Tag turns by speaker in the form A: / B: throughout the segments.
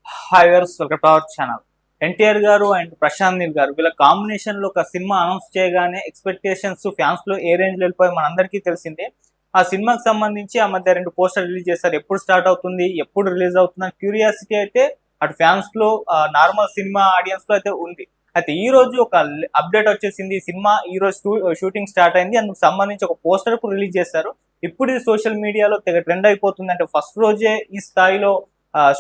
A: Hi viewers, welcome to our channel. NTR గారు and Prashanth Neel గారు వీళ్ళ కాంబినేషన్ లో ఒక సినిమా అనౌన్స్ చేయగానే ఎక్స్పెక్టేషన్స్ ఫ్యాన్స్ లో ఏ రేంజ్ లో వెళ్ళిపోయి మనందరికీ తెలిసిందే. ఆ సినిమాకి సంబంధించి ఆ మధ్య 2 పోస్టర్ రిలీజ్ చేశారు. ఎప్పుడు స్టార్ట్ అవుతుంది, ఎప్పుడు రిలీజ్ అవుతుంది అని క్యూరియాసిటీ అయితే అటు ఫ్యాన్స్ లో, నార్మల్ సినిమా ఆడియన్స్ లో అయితే ఉంది. అయితే ఈ రోజు ఒక అప్డేట్ వచ్చేసింది. ఈ సినిమా ఈ రోజు షూటింగ్ స్టార్ట్ అయింది. అందుకు సంబంధించి ఒక పోస్టర్ కూడా రిలీజ్ చేశారు. ఇప్పుడు ఇది సోషల్ మీడియాలో తెగ ట్రెండ్ అయిపోతుంది. అంటే ఫస్ట్ రోజే ఈ స్థాయిలో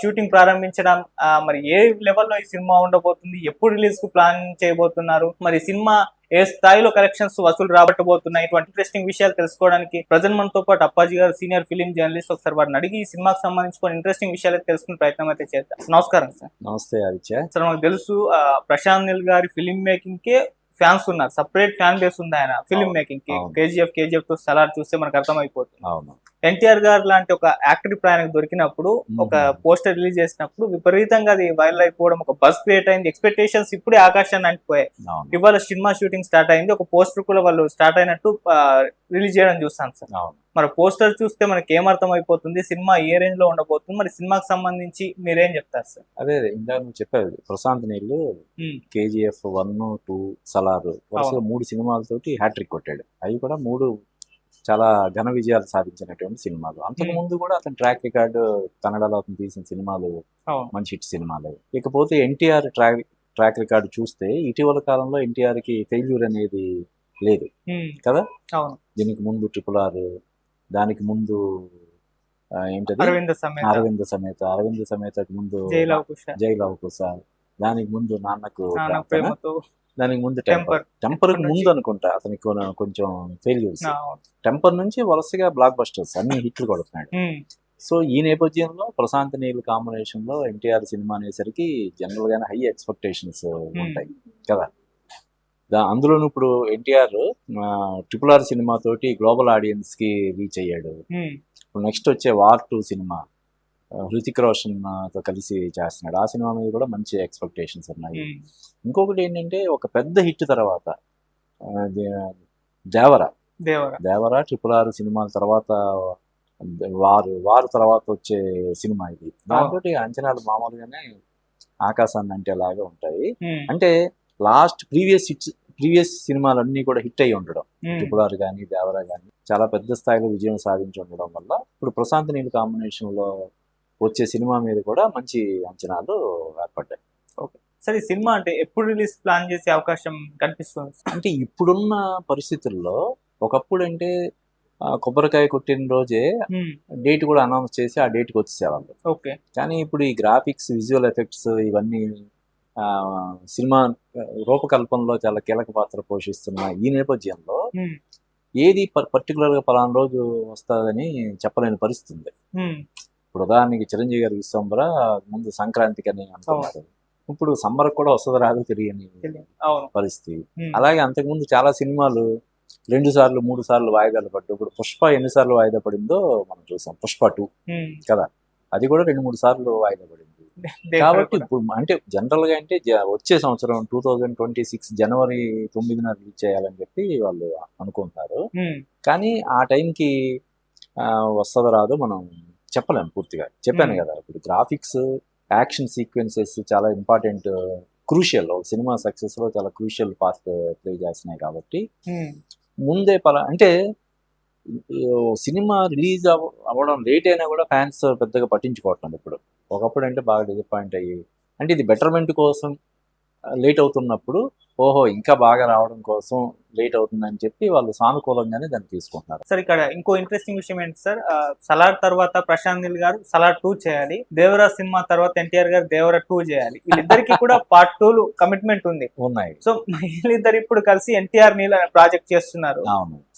A: షూటింగ్ ప్రారంభించడం, మరి ఏ లెవెల్లో ఈ సినిమా ఉండబోతుంది, ఎప్పుడు రిలీజ్ కు ప్లాన్ చేయబోతున్నారు, మరి సినిమా ఏ స్థాయిలో కలెక్షన్స్ వసూలు రాబట్టబోతున్నాయి, ఇటువంటి ఇంట్రెస్టింగ్ విషయాలు తెలుసుకోవడానికి ప్రజెంట్ మనతో పాటు అప్పాజీ గారు, సీనియర్ ఫిలిం జర్నలిస్ట్. ఒకసారి వారిని అడిగి ఈ సినిమాకి సంబంధించి కొన్ని ఇంట్రెస్టింగ్ విషయాలు తెలుసుకునే ప్రయత్నం అయితే చేద్దాం. నమస్కారం సార్.
B: నమస్తే ఆదిత్య.
A: సార్, మనకు తెలుసు ప్రశాంత్ నీల్ గారి ఫిలిం మేకింగ్ కే ఫ్యాన్స్ ఉన్నారు, సపరేట్ ఫ్యాన్ బేస్ ఉంది ఆయన ఫిలిం మేకింగ్ కి. కేజీఎఫ్ తో సలార్ చూస్తే మనకు అర్థమైపోతుంది. ఎన్టీఆర్ గారు లాంటి ఒక యాక్టర్ ఇప్పుడు ఆయనకు దొరికినప్పుడు, ఒక పోస్టర్ రిలీజ్ చేసినప్పుడు విపరీతంగా అది వైరల్ అయిపోవడం, ఒక బస్ క్రియేట్ అయింది. ఎక్స్పెక్టేషన్స్ ఇప్పుడే ఆకాశాన్ని అంటిపోయాయి. ఇవాళ సినిమా షూటింగ్ స్టార్ట్ అయింది. ఒక పోస్టర్ కూడా వాళ్ళు స్టార్ట్ అయినట్టు రిలీజ్ చేయడం చూస్తాను సార్. మరి పోస్టర్ చూస్తే మనకి ఏమర్థం అయిపోతుంది, సినిమా ఏ రేంజ్ లో ఉండబోతుంది, మరి సినిమాకి సంబంధించి మీరేం చెప్తారు సార్?
B: అదే ఇందాక నువ్వు చెప్పావు, ప్రశాంత్ నీళ్ళు కేజీఎఫ్ 1, 2, సలార్ వరుసగా 3 సినిమాలతోటి హ్యాట్రిక్ కొట్టాడు. అవి కూడా 3 చాలా ఘన విజయాలు సాధించినటువంటి సినిమాలు. అంతకు ముందు కూడా అతని ట్రాక్ రికార్డు, కన్నడలో అతను తీసిన సినిమాలు మంచి హిట్ సినిమాలు. ఇకపోతే ఎన్టీఆర్ ట్రాక్ రికార్డు చూస్తే ఇటీవల కాలంలో ఎన్టీఆర్ కి ఫెయిల్యూర్ అనేది లేదు కదా. దీనికి ముందు RRR, దానికి ముందు ఏంటది అరవింద సమేతకు ముందు జై లవ్ కుశ, దానికి ముందు నాన్నకు, దానికి ముందు టెంపర్ ముందు అనుకుంటా అతనికి కొంచెం ఫెయిల్యూర్స్. టెంపర్ నుంచి వరుసగా బ్లాక్ బస్టర్స్, అన్ని హిట్లు కొడుతున్నాడు. సో ఈ నేపథ్యంలో ప్రశాంత్ నీల్ కాంబినేషన్ లో ఎన్టీఆర్ సినిమా అనేసరికి జనరల్ గానే హై ఎక్స్పెక్టేషన్స్ ఉంటాయి కదా. అందులోనూ ఇప్పుడు ఎన్టీఆర్ RRR సినిమా తోటి గ్లోబల్ ఆడియన్స్ కి రీచ్ అయ్యాడు. ఇప్పుడు నెక్స్ట్ వచ్చే వార్ 2 సినిమా హృతిక్ రోషన్ తో కలిసి చేస్తున్నాడు. ఆ సినిమా మీద కూడా మంచి ఎక్స్పెక్టేషన్స్ ఉన్నాయి. ఇంకొకటి ఏంటంటే, ఒక పెద్ద హిట్ తర్వాత దేవరా RRR సినిమాల తర్వాత వారు తర్వాత వచ్చే సినిమా ఇది. దాంతో అంచనాలు మామూలుగానే ఆకాశాన్ని అంటేలాగా ఉంటాయి. అంటే లాస్ట్ ప్రీవియస్ సినిమాలన్నీ కూడా హిట్ అయ్యి ఉండడం, RRR కానీ దేవరా కానీ చాలా పెద్ద స్థాయిలో విజయం సాధించి ఉండడం వల్ల ఇప్పుడు ప్రశాంత్ నీల్ కాంబినేషన్ లో వచ్చే సినిమా మీద కూడా మంచి అంచనాలు ఏర్పడ్డాయి.
A: ఓకే సరే, ఈ సినిమా అంటే ఎప్పుడు రిలీజ్ ప్లాన్ చేసే అవకాశం కనిపిస్తుంది?
B: అంటే ఇప్పుడున్న పరిస్థితుల్లో, ఒకప్పుడు అంటే కొబ్బరికాయ కొట్టిన రోజే డేట్ కూడా అనౌన్స్ చేసి ఆ డేట్కి వచ్చేసేవాళ్ళు. కానీ ఇప్పుడు ఈ గ్రాఫిక్స్, విజువల్ ఎఫెక్ట్స్ ఇవన్నీ సినిమా రూపకల్పనలో చాలా కీలక పాత్ర పోషిస్తున్న ఈ నేపథ్యంలో ఏది పర్టికులర్ గా పలానా రోజు వస్తుందని చెప్పలేని పరిస్థితి. ఇప్పుడు ఉదాహరణకి చిరంజీవి గారి విశ్వంబర ముందు సంక్రాంతికి అని అనుకున్నారు. ఇప్పుడు సమ్మర్ కూడా వస్తుంది రాదు తెలియని పరిస్థితి. అలాగే అంతకుముందు చాలా సినిమాలు 2 సార్లు 3 సార్లు వాయిదాలు పడ్డాయి. ఇప్పుడు పుష్ప ఎన్నిసార్లు వాయిదా పడిందో మనం చూసాం. పుష్ప 2 కదా, అది కూడా 2-3 సార్లు వాయిదా పడింది. కాబట్టి ఇప్పుడు అంటే జనరల్ గా అంటే వచ్చే సంవత్సరం 2026 జనవరి 9న రిలీజ్ చేయాలని చెప్పి వాళ్ళు అనుకుంటున్నారు. కానీ ఆ టైంకి వస్తుందో రాదో మనం చెప్పలేము పూర్తిగా. చెప్పాను కదా, ఇప్పుడు గ్రాఫిక్స్, యాక్షన్ సీక్వెన్సెస్ చాలా ఇంపార్టెంట్, క్రూషియల్, సినిమా సక్సెస్ లో చాలా క్రూషియల్ పార్ట్ ప్లే చేస్తున్నాయి. కాబట్టి ముందే అంటే సినిమా రిలీజ్ అవ్వడం లేట్ అయినా కూడా ఫ్యాన్స్ పెద్దగా పట్టించుకోవట్లేదు ఇప్పుడు. ఒకప్పుడు అంటే బాగా డిసప్పాయింట్ అయ్యి, అంటే ఇది బెటర్మెంట్ కోసం లేట్ అవుతున్నప్పుడు, ఓహో ఇంకా బాగా రావడం కోసం లేట్ అవుతుందని చెప్పి వాళ్ళు సానుకూలంగానే దాన్ని తీసుకుంటున్నారు.
A: సార్, ఇక్కడ ఇంకో ఇంట్రెస్టింగ్ విషయం ఏంటి సార్, సలార్ తర్వాత ప్రశాంత్ నీల్ గారు సలార్ 2 చేయాలి, దేవరా సినిమా తర్వాత ఎన్టీఆర్ గారు దేవరా 2 చేయాలి. వీళ్ళిద్దరికి కూడా పార్ట్ 2 కమిట్మెంట్ ఉన్నాయి. సో వీళ్ళిద్దరు ఇప్పుడు కలిసి ఎన్టీఆర్ నీల్ ప్రాజెక్ట్ చేస్తున్నారు.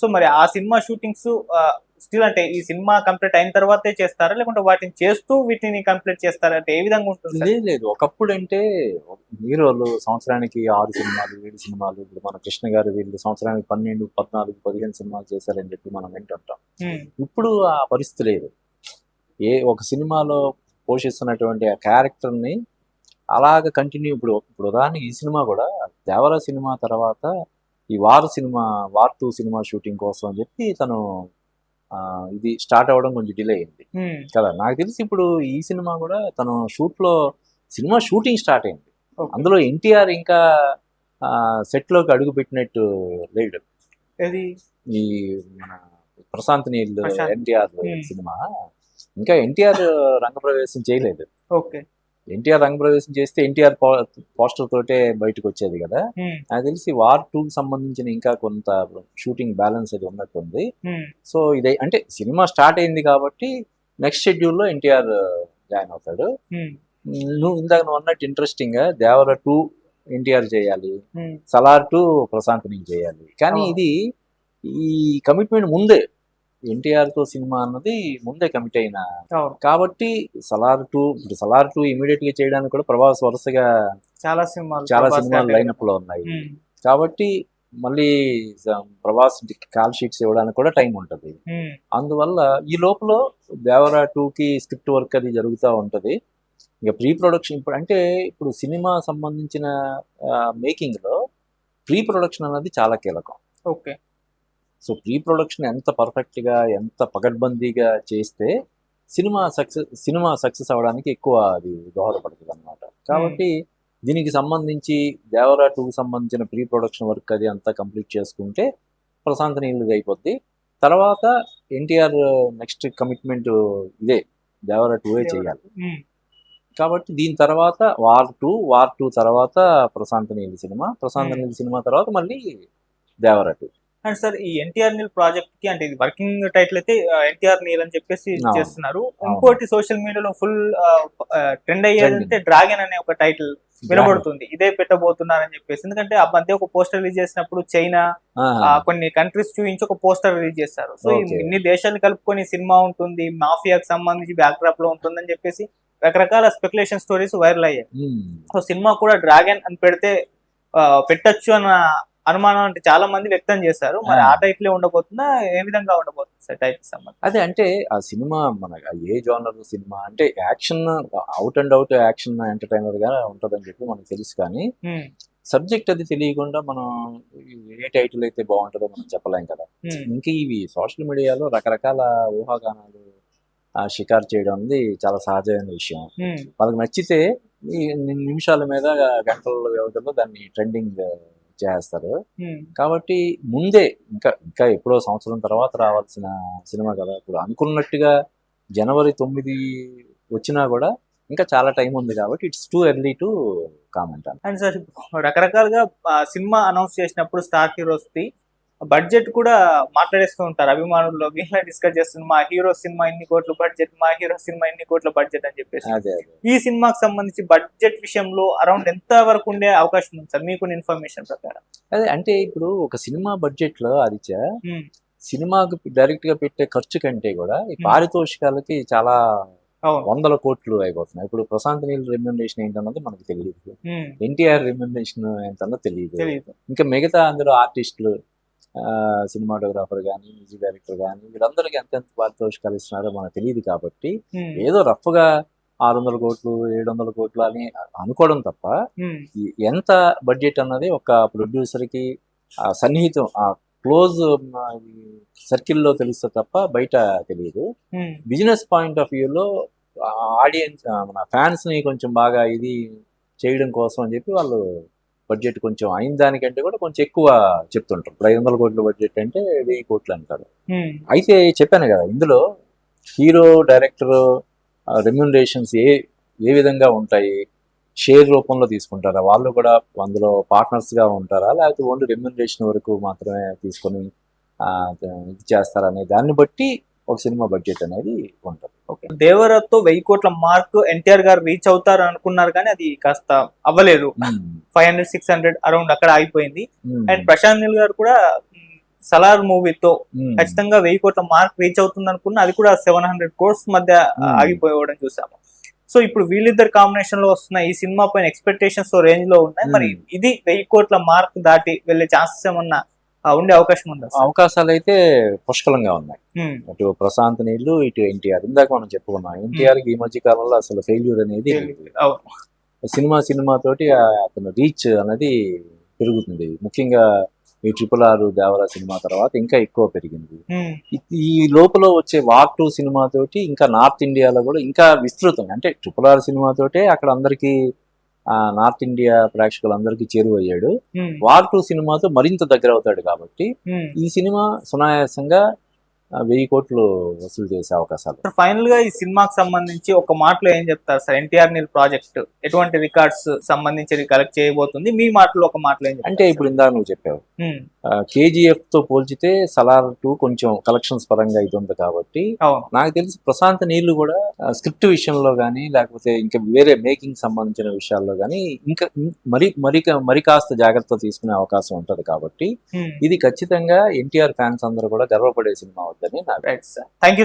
A: సో మరి ఆ సినిమా షూటింగ్స్ స్టిల్ అంటే ఈ సినిమా కంప్లీట్ అయిన తర్వాతే చేస్తారా, లేకుంటే వాటిని చేస్తూ వీటిని కంప్లీట్ చేస్తారా, అంటే ఏ విధంగా ఉంటుంది?
B: లేదు, ఒకప్పుడు అంటే హీరోలు సంవత్సరానికి 6 సినిమాలు 7 సినిమాలు, ఇప్పుడు మన కృష్ణ గారు వీళ్ళు సంవత్సరానికి 12, 14, 15 సినిమాలు చేశారని చెప్పి మనం వింటుంటాం. ఇప్పుడు ఆ పరిస్థితి లేదు. ఒక సినిమాలో పోషిస్తున్నటువంటి ఆ క్యారెక్టర్ ని అలాగ కంటిన్యూ. ఇప్పుడు ఉదాహరణకి ఈ సినిమా కూడా దేవరా సినిమా తర్వాత ఈ వార్ 2 సినిమా షూటింగ్ కోసం అని చెప్పి తను ఇది స్టార్ట్ అవ్వడం కొంచెం డిలే అయింది కదా. నాకు తెలిసి ఇప్పుడు ఈ సినిమా కూడా తను షూట్ లో సినిమా షూటింగ్ స్టార్ట్ అయింది.
A: Okay.
B: అందులో ఎన్టీఆర్ ఇంకా సెట్లోకి అడుగు పెట్టినట్టు లేడు.
A: ఏది
B: ఈ మన ప్రశాంత్ నీల్
A: ప్రశాంత్.
B: ఎన్టీఆర్ సినిమా ఇంకా ఎన్టీఆర్ రంగప్రవేశం చేయలేదు.
A: ఓకే.
B: ఎన్టీఆర్ రంగప్రవేశం చేస్తే ఎన్టీఆర్ పోస్టర్ తోటే బయటకు వచ్చేది కదా. నాకు తెలిసి వార్ 2కి సంబంధించిన ఇంకా కొంత షూటింగ్ బ్యాలెన్స్ అది ఉన్నట్టుంది. సో ఇదే అంటే సినిమా స్టార్ట్ అయింది కాబట్టి నెక్స్ట్ షెడ్యూల్లో ఎన్టీఆర్ జాయిన్ అవుతాడు. నువ్వు అన్నట్టు ఇంట్రెస్టింగ్ గా దేవర 2 ఎన్టీఆర్ చేయాలి, సలార్ 2 ప్రశాంత్ నీల్ చేయాలి. కానీ ఇది ఈ కమిట్మెంట్ ముందే ఎన్టీఆర్ తో సినిమా అన్నది ముందే కమిట్ అయిన కాబట్టి సలార్ 2 ఇమీడియట్ గా చేయడానికి కూడా ప్రభాస్ వరుసగా చాలా సినిమాలు లైనప్ లో ఉన్నాయి. కాబట్టి మళ్ళీ ప్రభాస్ కాల్ షీట్స్ ఇవ్వడానికి కూడా టైం ఉంటది. అందువల్ల ఈ లోపల దేవరా 2కి స్క్రిప్ట్ వర్క్ అది జరుగుతూ ఉంటది. ఇక ప్రీ ప్రొడక్షన్ ఇప్పుడు సినిమా సంబంధించిన మేకింగ్ లో ప్రీ ప్రొడక్షన్ అనేది చాలా కీలకం.
A: ఓకే.
B: సో ప్రీ ప్రొడక్షన్ ఎంత పర్ఫెక్ట్ గా ఎంత పకడ్బందీగా చేస్తే సినిమా సక్సెస్ అవ్వడానికి ఎక్కువ అది దోహదపడుతుంది అన్నమాట. కాబట్టి దీనికి సంబంధించి దేవరా 2కి సంబంధించిన ప్రీ ప్రొడక్షన్ వర్క్ అది అంతా కంప్లీట్ చేసుకుంటే ప్రశాంత్ నీల్ అయిపోద్ది. తర్వాత ఎన్టీఆర్ నెక్స్ట్ కమిట్మెంట్ ఇదే దేవరా 2 చేయాలి. కాబట్టి దీని తర్వాత వార్ 2 తర్వాత ప్రశాంత్ నీల్ సినిమా తర్వాత మళ్ళీ దేవరా 2.
A: అండ్ సార్ ఈ ఎన్టీఆర్ నీల్ ప్రాజెక్ట్ కి అంటే ఇది వర్కింగ్ టైటిల్ అయితే ఎన్టీఆర్ నీల్ అని చెప్పేసి చేస్తున్నారు. ఇంకోటి సోషల్ మీడియాలో ఫుల్ ట్రెండ్ అయ్యేదంటే డ్రాగన్ అనే ఒక టైటిల్ వినబడుతుంది. ఇదే పెట్టబోతున్నారని చెప్పేసి. ఎందుకంటే ఆ మధ్య ఒక పోస్టర్ రిలీజ్ చేసినప్పుడు చైనా కొన్ని కంట్రీస్ చూపించి ఒక పోస్టర్ రిలీజ్ చేస్తారు. సో ఇన్ని దేశాలు కలుపుకొని సినిమా ఉంటుంది, మాఫియాకి సంబంధించి బ్యాక్ డ్రాప్ లో ఉంటుందని చెప్పేసి రకరకాల స్పెక్యులేషన్ స్టోరీస్ వైరల్ అయ్యాయి. సో సినిమా కూడా డ్రాగన్ అని పెడితే పెట్టచ్చు అన్న అనుమానం అంటే చాలా మంది వ్యక్తం చేశారు. మరి ఆ టైటిల్ ఉండబోతుందా, ఏ విధంగా ఉండబోతుంది సార్ టైటిల్ సంబంధం?
B: అదే అంటే ఆ సినిమా మన ఏ జోనర్ సినిమా అంటే action out and out action entertainer గా ఉంటదని చెప్పి మనకు తెలుసు. కానీ సబ్జెక్ట్ అది తెలియకుండా మనం ఏ టైటిల్ అయితే బాగుంటుందో మనం చెప్పలేం కదా. ఇంకా ఇవి సోషల్ మీడియాలో రకరకాల ఊహాగానాలు షికారు చేయడం అనేది చాలా సహజమైన విషయం. వాళ్ళకి నచ్చితే ఈ నిమిషాల మీద గంటల వ్యవధిలో దాన్ని ట్రెండింగ్ చేస్తారు. కాబట్టి ముందే ఇంకా ఎప్పుడో సంవత్సరం తర్వాత రావాల్సిన సినిమా కదా. ఇప్పుడు అనుకున్నట్టుగా జనవరి 9 వచ్చినా కూడా ఇంకా చాలా టైం ఉంది. కాబట్టి it's too early to comment.
A: And sir రకరకాలుగా సినిమా అనౌన్స్ చేసినప్పుడు స్టార్ హీరోస్ ది బడ్జెట్ కూడా మాట్లాడేస్తూ ఉంటారు అభిమానుల్లో. వీళ్ళ డిస్కస్ చేస్తున్నారు మా హీరో సినిమా ఇన్ని కోట్ల బడ్జెట్, మా హీరో సినిమా ఇన్ని కోట్ల బడ్జెట్ అని చెప్పేసి. ఈ సినిమాకి సంబంధించి బడ్జెట్ విషయంలో అరౌండ్ ఎంత వరకు ఉండే అవకాశం ఉంది సార్ మీకు ఇన్ఫర్మేషన్ ప్రకారం?
B: అదే అంటే ఇప్పుడు ఒక సినిమా బడ్జెట్ లో ఆదిత్య సినిమాకు డైరెక్ట్ గా పెట్టే ఖర్చు కంటే కూడా ఈ పారితోషికాలకి చాలా వందల కోట్లు అయిపోతున్నాయి. ఇప్పుడు ప్రశాంత్ నీల్ రెమ్యునరేషన్ ఏంటన్నది మనకు తెలియదు, ఎన్టీఆర్ రెమ్యునరేషన్ ఏంటన్నది తెలియదు. ఇంకా మిగతా అందులో ఆర్టిస్టులు, సినిమాటోగ్రాఫర్ కానీ, మ్యూజిక్ డైరెక్టర్ కానీ వీళ్ళందరికీ ఎంత పారితోషికాలు ఇస్తున్నారో మనకు తెలియదు. కాబట్టి ఏదో రఫ్ గా 600 కోట్లు 700 కోట్లు అని అనుకోవడం తప్ప ఎంత బడ్జెట్ అన్నది ఒక ప్రొడ్యూసర్ కి సన్నిహితం క్లోజ్ సర్కిల్లో తెలుస్తే తప్ప బయట తెలియదు. బిజినెస్ పాయింట్ ఆఫ్ వ్యూలో ఆడియన్స్ మన ఫ్యాన్స్ ని కొంచెం బాగా ఇది చేయడం కోసం అని చెప్పి వాళ్ళు బడ్జెట్ కొంచెం అయిన దానికంటే కూడా కొంచెం ఎక్కువ చెప్తుంటారు. ఇప్పుడు 500 కోట్ల బడ్జెట్ అంటే 1000 కోట్లు అంటారు. అయితే చెప్పాను కదా, ఇందులో హీరో డైరెక్టర్ రెమ్యునరేషన్స్ ఏ విధంగా ఉంటాయి, షేర్ రూపంలో తీసుకుంటారా, వాళ్ళు కూడా అందులో పార్ట్నర్స్ గా ఉంటారా, లేకపోతే ఓన్లీ రెమ్యునరేషన్ వరకు మాత్రమే తీసుకొని ఇది చేస్తారా అనే దాన్ని బట్టి ఒక సినిమా బడ్జెట్ అనేది ఉంటుంది.
A: ఓకే. దేవరాతో 1000 కోట్ల మార్క్ ఎన్టీఆర్ గారు రీచ్ అవుతారు అనుకున్నారు కానీ అది కాస్త అవ్వలేదు. 500-600 అరౌండ్ అక్కడ ఆగిపోయింది. అండ్ ప్రశాంత్ నీల్ గారు కూడా సలార్ మూవీతో ఖచ్చితంగా 1000 కోట్ల మార్క్ రీచ్ అవుతుంది అనుకున్నా, అది కూడా 700 crores మధ్య ఆగిపోవడం చూసాము. సో ఇప్పుడు వీళ్ళిద్దరు కాంబినేషన్ లో వస్తున్న ఈ సినిమా పైన ఎక్స్పెక్టేషన్స్ రేంజ్ లో ఉన్నాయి. మరి ఇది 1000 కోట్ల మార్క్ దాటి వెళ్లే ఛాన్సెస్ ఏమన్నా ఉండే అవకాశం ఉందా?
B: అవకాశాలు అయితే పుష్కలంగా ఉన్నాయి. అటు ప్రశాంత్ నీళ్ళు, ఇటు ఎన్టీఆర్. ఇందాక మనం చెప్పుకున్నాం, ఎన్టీఆర్ కి ఈ మధ్య కాలంలో అసలు ఫెయిల్యూర్ అనేది సినిమా తోటి అతను రీచ్ అనేది పెరుగుతుంది. ముఖ్యంగా ఈ RRR దేవరా సినిమా తర్వాత ఇంకా ఎక్కువ పెరిగింది.
A: ఉమ్,
B: ఈ లోపల వచ్చే వార్ 2 సినిమా తోటి ఇంకా నార్త్ ఇండియాలో కూడా ఇంకా విస్తృతం, అంటే RRR సినిమా తోటే అక్కడ అందరికి నార్త్ ఇండియా ప్రేక్షకులందరికీ చేరువయ్యాడు.
A: ఉమ్,
B: వార్ 2 సినిమాతో మరింత దగ్గర అవుతాడు కాబట్టి
A: ఉమ్.
B: ఈ సినిమా సునాయాసంగా 1000 కోట్లు వసూలు చేసే అవకాశాలు.
A: సార్ ఫైనల్ గా ఈ సినిమాకి సంబంధించి ఒక మాటలో ఏం చెప్తారు సార్? ఎన్టీఆర్ నీల్ ప్రాజెక్ట్ ఎటువంటి రికార్డ్స్ సంబంధించి కలెక్ట్ చేయబోతుంది? మీ మాటలో ఒక మాటలో ఏం చెప్తారు
B: అంటే ఇప్పుడు ఇందాక నువ్వు చెప్పావు
A: ఉమ్,
B: KGF తో పోల్చితే సలార్ 2 కొంచెం కలెక్షన్స్ పరంగా ఇది ఉంది కాబట్టి
A: అవును.
B: నాకు తెలిసి ప్రశాంత్ నీళ్లు కూడా స్క్రిప్ట్ విషయంలో కానీ లేకపోతే ఇంకా వేరే మేకింగ్ సంబంధించిన విషయాల్లో కానీ ఇంకా మరి కాస్త జాగ్రత్త తీసుకునే అవకాశం ఉంటది కాబట్టి
A: ఉమ్.
B: ఇది ఖచ్చితంగా ఎన్టీఆర్ ఫ్యాన్స్ అందరూ కూడా గర్వపడే సినిమా అవుతుందని నా
A: రైట్ సార్, థ్యాంక్ యూ.